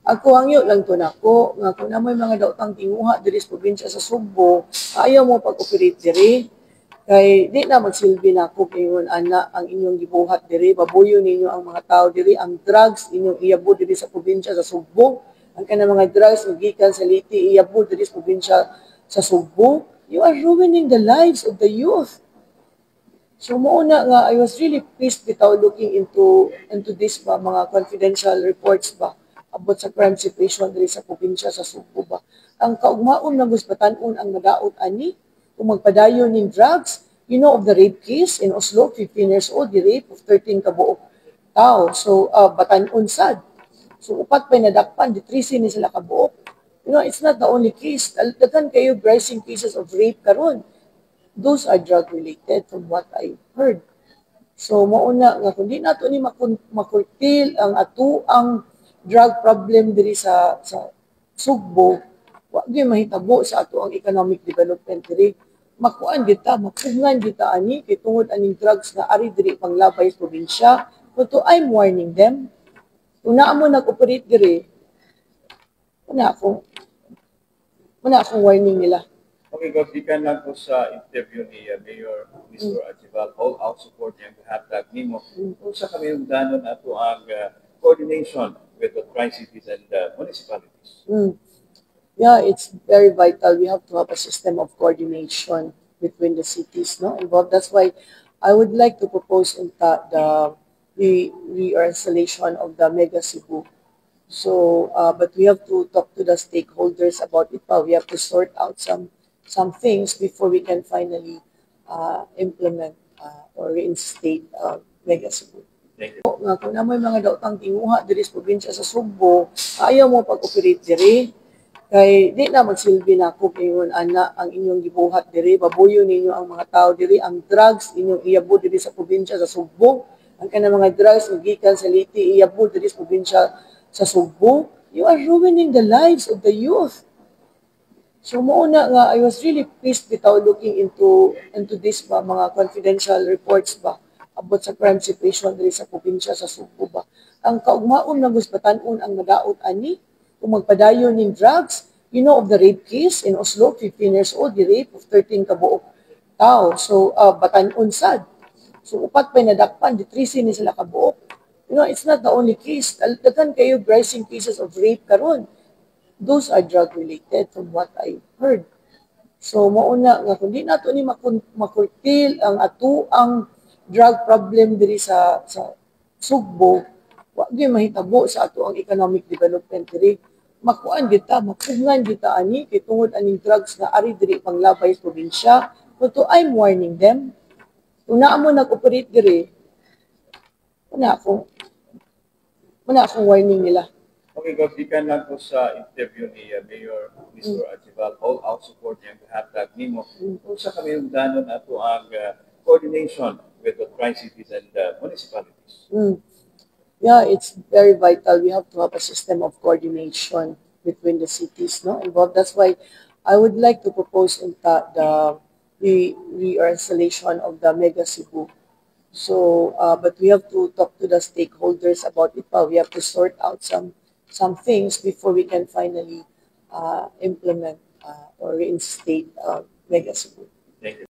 Ako hangyo lang to nako nga kung namoy mga daotang tinguha diri sa probinsya sa Sugbo, ayaw mo pag-operate diri. Kay di na magsilbi nako kayon ana ang inyong gibuhat diri, babuyo ninyo ang mga tao diri, ang drugs inyong iyabo diri sa probinsya sa Sugbo. Ang kanang mga drugs nga gikan sa Liti iyabo diri sa probinsya sa Sugbo. You are ruining the lives of the youth. So mauna nga I was really pissed bitaw looking into this ba mga confidential reports ba about sa crime situation diri sa probinsya sa Sugbo ba. Ang kaugmaon ng guspatanon ang madaot ani kung magpadayon ning drugs. You know of the rape case in Oslo, 15 years old, the rape of 13 kabuok tao. So batanon sad. So upat pa nadakpan, di 13 ni sila kabuok. You know, it's not the only case. Daghan kayo rising cases of rape karon. Those are drug related from what I heard. So mauna nga kundi nato ni makurtil ang ang drug problem diri sa Sugbo, wa gyud mahitabo sa ato ang economic development diri. Makuan kita, mapugngan kita ani kay tungod aning drugs nga ari diri panglabay sa probinsya. But I'm warning them. Kung naa mo nag-operate diri, wala akong warning nila. Okay, because gikan lang po sa interview ni Mayor Mr. Archibald, all out support niya ang hatag nimo. Kung sa kami yung danon ato ang coordination with the tri-cities and municipalities. Yeah, it's very vital. We have to have a system of coordination between the cities involved. That's why I would like to propose the reinstallation of the Mega Cebu. So, but we have to talk to the stakeholders about it. We have to sort out some things before we can finally implement or reinstate Mega Cebu. Thank you. Nga kung namoy mga daotang tinguha diri sa probinsya sa Sugbo, ayaw mo pag-operate diri. Kay di na magsilbi nako kayon ana ang inyong gibuhat diri, babuyo ninyo ang mga tao diri, ang drugs inyong iyabo diri sa probinsya sa Sugbo. Ang kanang mga drugs nga gikan sa Liti iyabo diri sa probinsya sa Sugbo. You are ruining the lives of the youth. So mauna nga I was really pissed bitaw looking into this ba mga confidential reports ba about sa crime situation diri sa probinsya sa Sugbo ba. Ang kaugmaon ng guspatanon ang madaot ani kung magpadayon ning drugs. You know of the rape case in Oslo, 15 years old, the rape of 13 kabuok tao. So batanon sad. So upat pa nadakpan, di 13 ni sila kabuok. You know, it's not the only case. Daghan kayo rising cases of rape karon. Those are drug related from what I heard. So mauna nga kundi nato ni makurtil ang ang drug problem diri sa Sugbo, wa gyud mahitabo sa ato ang economic development diri. Makuan kita, mapugngan kita ani kay tungod aning drugs nga ari diri panglabay sa probinsya. But I'm warning them. Kung naa mo nag-operate diri, wala akong warning nila. Okay, because gikan lang po sa interview ni Mayor Mr. Archibald, all out support niya ang hatag nimo. Kung sa kami yung danon ato ang coordination with the tri-cities and municipalities. Yeah, it's very vital. We have to have a system of coordination between the cities involved. That's why I would like to propose the reinstallation of the Mega Cebu. So, but we have to talk to the stakeholders about it. We have to sort out some things before we can finally implement or reinstate Mega Cebu. Thank you.